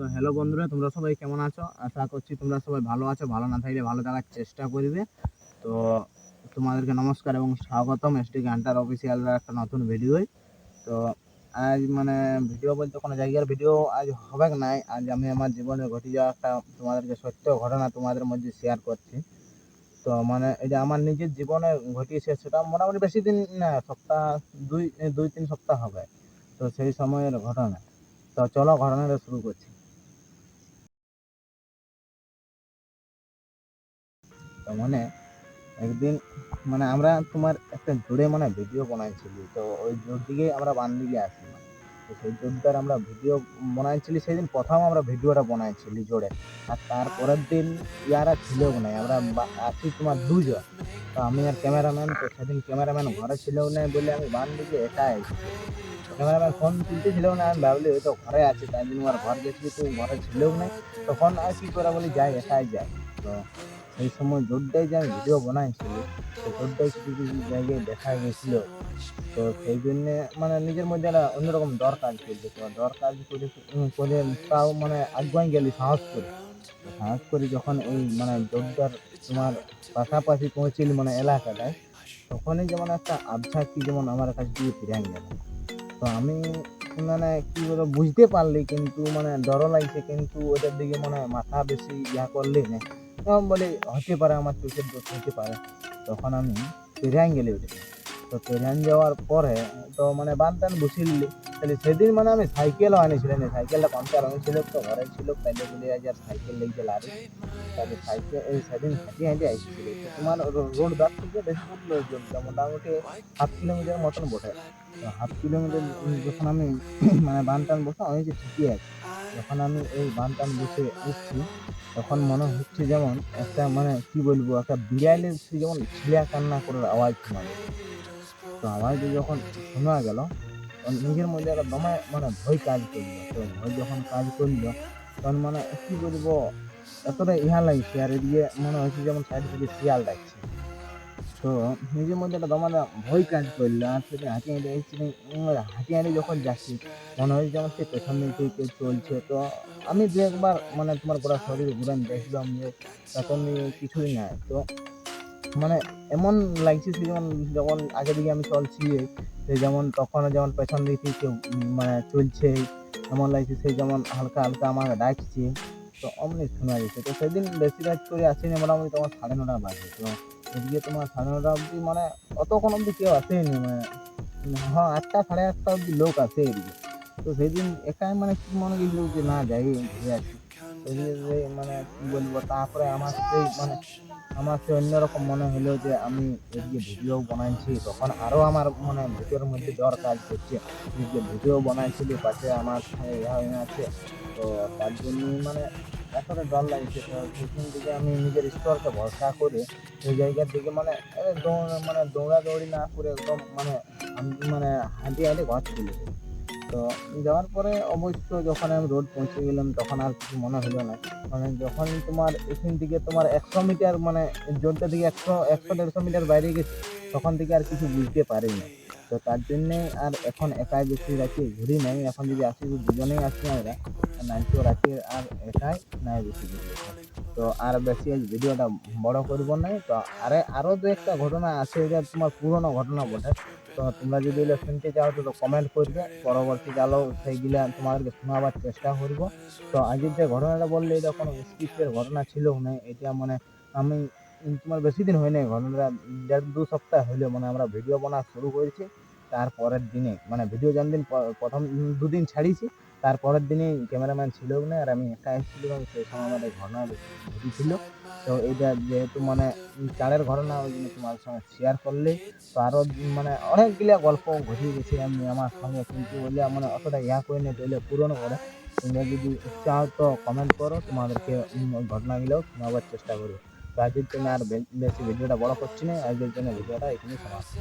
তো হ্যালো বন্ধুরা, তোমরা সবাই কেমন আছো? আশা করছি তোমরা সবাই ভালো আছো। ভালো না থাকলে ভালো থাকার চেষ্টা করবে। তো তোমাদেরকে নমস্কার এবং স্বাগতম এসটি গান্টার অফিসিয়ালরা একটা নতুন ভিডিওয়। তো আজ ভিডিও বলতে কোনো জায়গার ভিডিও আজ হবে না। আজ আমি আমার জীবনে ঘটে যাওয়া একটা তোমাদেরকে সত্য ঘটনা তোমাদের মধ্যে শেয়ার করছি। তো এটা আমার নিজের জীবনে ঘটিয়েছে, সেটা মোটামুটি বেশি দিন না, সপ্তাহ দুই দুই তিন সপ্তাহ হবে। তো সেই সময়ের ঘটনা। তো চলো ঘটনাটা শুরু করছি। তো একদিন আমরা তোমার একটা জোরে ভিডিও বানাইছিলি। তো ওই জোর দিকে আমরা বান দিকে আসি। তো সেই জোরদার আমরা ভিডিও বানাইছিলি, সেদিন প্রথম আমরা ভিডিওটা বানাইছিলি জোরে। আর তারপরের দিন ইয়ারা ছিল না, আমরা আছি তোমার দুজন। তো আমি আর ক্যামেরাম্যান। তো সেদিন ক্যামেরাম্যান ঘরে ছিল না বলে আমি বান দিকে একাই এসেছি। ক্যামেরাম্যান ফোন তুলতেছিল না, আমি ভাবলি হয়তো ঘরে আছে, তাই জন্য আর ঘর গেছি, তো ঘরে ছিল না। তখন আর কি করে বলি যাই, একাই যাই। তো সেই সময় জোরটাই যে আমি ভিডিও বানাইছিলি, তো জোরটাই কিছু কিছু জায়গায় দেখা গেছিল। তো সেই জন্যে নিজের মধ্যে একটা অন্যরকম ডর কাজ করছে। তো ডর কাজ করে করে তাও আগুয়াই গেলি সাহস করে। তো সাহস করে যখন এই জোরদার তোমার পাশাপাশি পৌঁছিলি এলাকাটায়, তখনই যেমন একটা আবছা কি যেমন আমার কাছে দিয়ে ফিরে গেল। তো আমি কি বলবো বুঝতে পারলি, কিন্তু ডরও লাগছে, কিন্তু ওটার দিকে মাথা বেশি ইয়া করলি না। তখন বলি হতে পারে আমার চোখের দোষ হতে পারে। তখন আমি পেরিয়ান গেলি ওটা। তো পেরিয়ান যাওয়ার পরে তো বান টান বসিলি। তাহলে সেদিন আমি সাইকেলও আনিছিলাম না, সাইকেলটা পাংচার হয়েছিল, তো ঘরে ছিল, তাইলে বলি আজ আর সাইকেল লেগে লারি। তাহলে সাইকেল সেদিন হাঁটিয়ে হাঁটিয়ে আসছিল। তো তোমার রোড ধার থেকে বেশি দূর নয়, মোটামুটি 1/2 কিলোমিটার মতন বটে। তো 1/2 কিলোমিটার যখন আমি বান টান বসা হয়েছে ঠিকই আছে। যখন আমি এই বান টান বসে উঠছি, তখন মনে হচ্ছে যেমন একটা কি বলবো, একটা বিড়ালের সে যেমন ছিলা কান্না করার আওয়াজ শোনা যাচ্ছে। তো আওয়াজটা যখন শোনা গেল, নিজের মধ্যে একটা দমে ভয় কাজ করলো। তো ভয় যখন কাজ করলো, তখন কি বলবো, এতটা ইহা লাগছে। আর এদিকে মনে হচ্ছে যেমন সাইড থেকে শিয়াল ডাকছে। তো নিজের মধ্যে একটা দমাদা ভয় কাজ করলো। আর সেটা হাঁটি হাঁটি এসেছি, হাঁটি হাঁটি যখন যাচ্ছি, মনে হচ্ছে যেমন সে পেছন দিক থেকে কেউ চলছে। তো আমি দু একবার তোমার গোটা শরীর ঘুরান দেখলাম যে পেছন দিকে কিছুই নাই। তো এমন লাগছে সে যেমন যখন আগে দিকে আমি চলছি, সে যেমন তখনও যেমন পেছন দিক থেকে কেউ চলছে, এমন লাগছে সে যেমন হালকা হালকা আমাকে ডাকছে। তো অমনি শোনা যাচ্ছে। তো সেদিন বেশি রাত করে আসেনি, মোটামুটি তোমার 9:30 বাজে। তো এদিকে তোমার 9:30 অব্দি অতক্ষণ অব্দি কেউ আসেনি। হ্যাঁ, 8টা 8:30 অব্দি লোক আসে এদিকে। তো সেদিন একাই কি মনে গেছিল যে না যাই ঘুরে আসি। এদিকে যে কি বলবো, তারপরে আমার সে অন্যরকম মনে হলো যে আমি এদিকে ভিডিও বানাইছি। তখন আরো আমার ভিডিওর মধ্যে ডর কাজ করছে, এদিকে ভিডিও বানাইছিলি পাশে আমার ইয়া হয়ে আছে। তো তার জন্য এতটা ডর লাগছে। তো সেখান থেকে আমি নিজের ঈশ্বরকে ভরসা করে সেই জায়গার দিকে দৌড়াদৌড়ি না করে একদম আমি হাঁটি হাঁটি ঘর চলে যাই। তো যাওয়ার পরে অবশ্য যখন আমি রোড পৌঁছে গেলাম, তখন আর কিছু মনে হলো না। যখন তোমার এখান থেকে তোমার 100 মিটার জোরটা দিকে 100-150 মিটার বাইরে গেছি, তখন থেকে আর কিছু বুঝতে পারিনি। তো তার জন্যে আর এখন একাই বেশি রাখি ঘুরি নাই। এখন যদি আসি তো দুজনেই আসি আমরা, নাইতো রাখি আর একাই নাই বেশি ঘুরি। তো আর বেশি আজ ভিডিওটা বড় করব নাই। তো আরো দু একটা ঘটনা আছে, এটা তোমার পুরনো ঘটনা বটে। তো তোমরা যদি এগুলো শুনতে চাও তো কমেন্ট করবে, পরবর্তীকালেও সেইগুলা তোমাদেরকে শোনাবার চেষ্টা করব। তো আজকের যে ঘটনাটা বললে, এটা কোনো স্ক্রিপ্টের ঘটনা ছিল না। এটা আমি তোমার বেশি দিন হয় নাই, ঘটনাটা 1.5-2 সপ্তাহ হইলো আমরা ভিডিও বানা শুরু করেছি। তারপরের দিনে ভিডিও যেদিন প্রথম 2 দিন ছাড়িয়েছি, তারপরের দিনেই ক্যামেরাম্যান ছিল না, আর আমি একা এসেছিলাম। সেই সময় আমার এই ঘটনা ঘটেছিল। তো এটা যেহেতু চারের ঘটনা, ওই জন্য তোমার সঙ্গে শেয়ার করলে। তো আরো অনেকগুলা গল্প ঘটিয়ে গেছি আমি আমার সঙ্গে, কিন্তু ওইগুলা অতটা ইয়া করে নিয়ে তাহলে পুরনো করে। তোমরা যদি চাও তো কমেন্ট করো, তোমাদেরকে ওই ঘটনাগুলো শোনাবার চেষ্টা করবো। তো আজকের জন্য আর বেশি ভিডিওটা বড় করছি না, আজকের জন্য ভিডিওটা এখানেই সমাপ্ত।